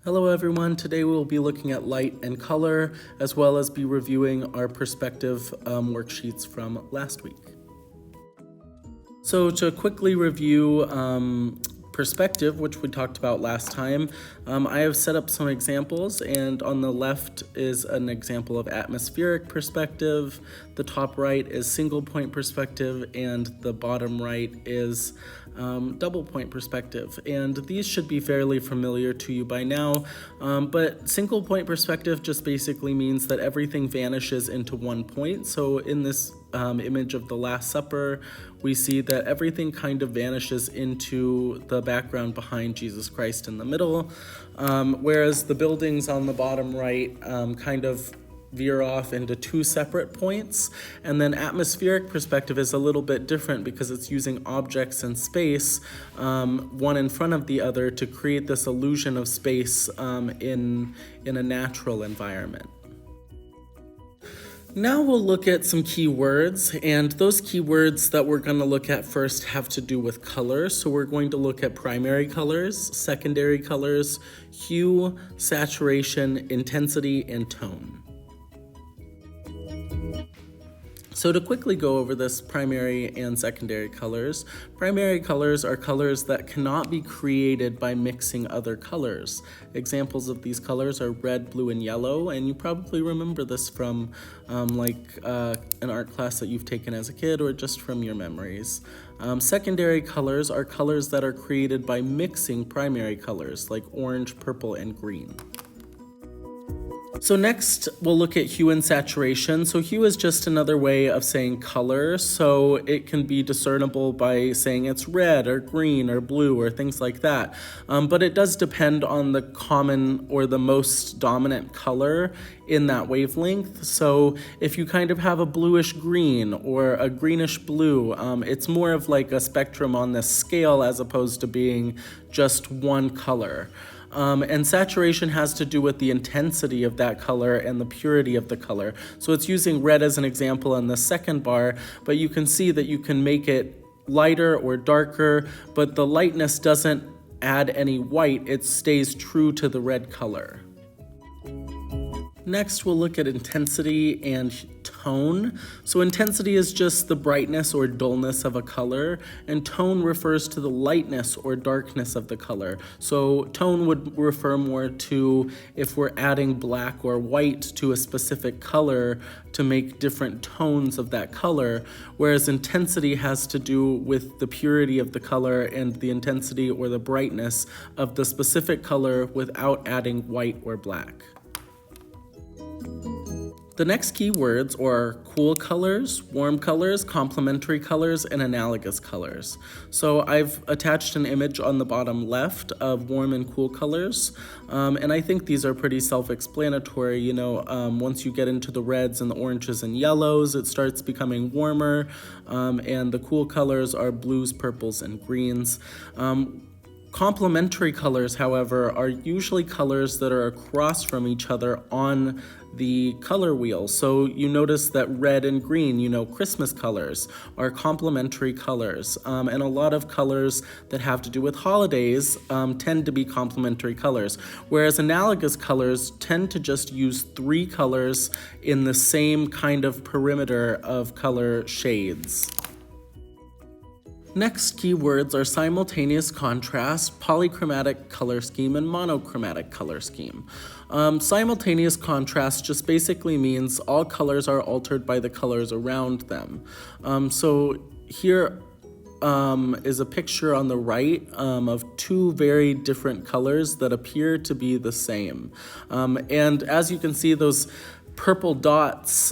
Hello everyone, today we'll be looking at light and color as well as be reviewing our perspective worksheets from last week. So to quickly review perspective, which we talked about last time, I have set up some examples, and on the left is an example of atmospheric perspective, the top right is single point perspective, and the bottom right is double point perspective. And these should be fairly familiar to you by now, but single point perspective just basically means that everything vanishes into one point. So in this image of the Last Supper, we see that everything kind of vanishes into the background behind Jesus Christ in the middle, whereas the buildings on the bottom right kind of veer off into two separate points. And then atmospheric perspective is a little bit different because it's using objects in space, one in front of the other, to create this illusion of space in a natural environment. Now we'll look at some keywords, and those keywords that we're going to look at first have to do with color. So we're going to look at primary colors, secondary colors, hue, saturation, intensity, and tone. So to quickly go over this primary and secondary colors, primary colors are colors that cannot be created by mixing other colors. Examples of these colors are red, blue, and yellow, and you probably remember this from an art class that you've taken as a kid or just from your memories. Secondary colors are colors that are created by mixing primary colors like orange, purple, and green. So next, we'll look at hue and saturation. So hue is just another way of saying color. So it can be discernible by saying it's red or green or blue or things like that. But it does depend on the common or the most dominant color in that wavelength. So if you kind of have a bluish green or a greenish blue, it's more of like a spectrum on this scale as opposed to being just one color. And saturation has to do with the intensity of that color and the purity of the color. So it's using red as an example in the second bar, but you can see that you can make it lighter or darker, but the lightness doesn't add any white, it stays true to the red color. Next, we'll look at intensity and tone. So intensity is just the brightness or dullness of a color, and tone refers to the lightness or darkness of the color. So tone would refer more to if we're adding black or white to a specific color to make different tones of that color, whereas intensity has to do with the purity of the color and the intensity or the brightness of the specific color without adding white or black. The next keywords are cool colors, warm colors, complementary colors, and analogous colors. So I've attached an image on the bottom left of warm and cool colors, and I think these are pretty self-explanatory. Once you get into the reds and the oranges and yellows, it starts becoming warmer, and the cool colors are blues, purples, and greens. Complementary colors, however, are usually colors that are across from each other on the color wheel. So you notice that red and green, Christmas colors, are complementary colors. And a lot of colors that have to do with holidays tend to be complementary colors, whereas analogous colors tend to just use three colors in the same kind of perimeter of color shades. Next keywords are simultaneous contrast, polychromatic color scheme, and monochromatic color scheme. Simultaneous contrast just basically means all colors are altered by the colors around them. So here is a picture on the right of two very different colors that appear to be the same. And as you can see, those purple dots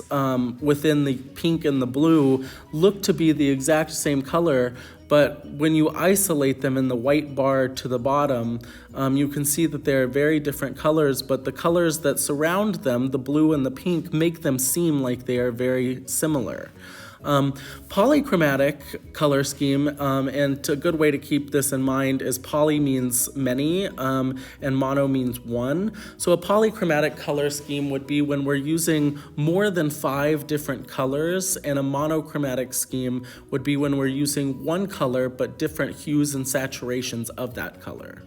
within the pink and the blue look to be the exact same color, but when you isolate them in the white bar to the bottom, you can see that they're very different colors, but the colors that surround them, the blue and the pink, make them seem like they are very similar. Polychromatic color scheme, and a good way to keep this in mind is poly means many, and mono means one. So a polychromatic color scheme would be when we're using more than 5 different colors, and a monochromatic scheme would be when we're using one color but different hues and saturations of that color.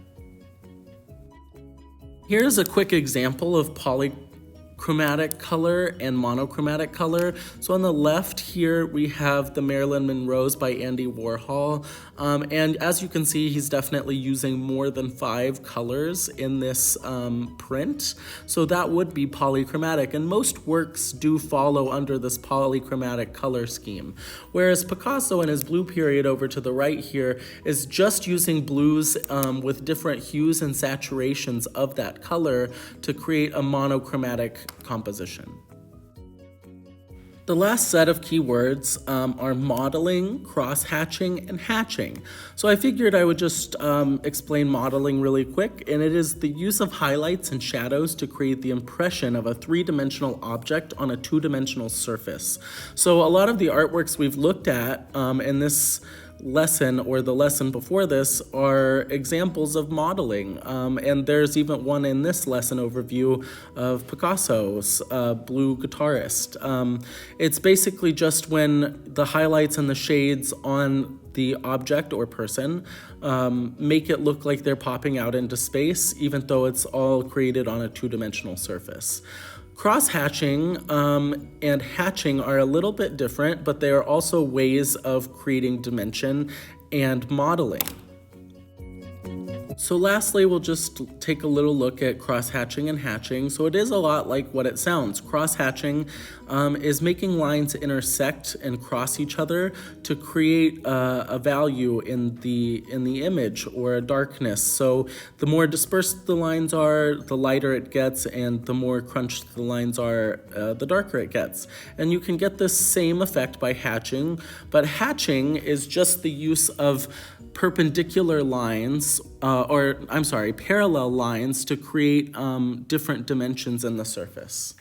Here's a quick example of polychromatic color and monochromatic color. So on the left here, we have the Marilyn Monroe's by Andy Warhol. And as you can see, he's definitely using more than 5 colors in this print. So that would be polychromatic. And most works do follow under this polychromatic color scheme. Whereas Picasso in his blue period over to the right here is just using blues with different hues and saturations of that color to create a monochromatic composition. The last set of keywords are modeling, cross-hatching, and hatching. So I figured I would just explain modeling really quick, and it is the use of highlights and shadows to create the impression of a 3-dimensional object on a 2-dimensional surface. So a lot of the artworks we've looked at in this lesson or the lesson before this are examples of modeling, and there's even one in this lesson overview of Picasso's Blue Guitarist. It's basically just when the highlights and the shades on the object or person make it look like they're popping out into space, even though it's all created on a 2-dimensional surface. Cross-hatching and hatching are a little bit different, but they are also ways of creating dimension and modeling. So lastly, we'll just take a little look at cross-hatching and hatching. So it is a lot like what it sounds. Cross-hatching is making lines intersect and cross each other to create a value in the image or a darkness. So the more dispersed the lines are, the lighter it gets, and the more crunched the lines are, the darker it gets. And you can get this same effect by hatching, but hatching is just the use of perpendicular lines, parallel lines to create different dimensions in the surface.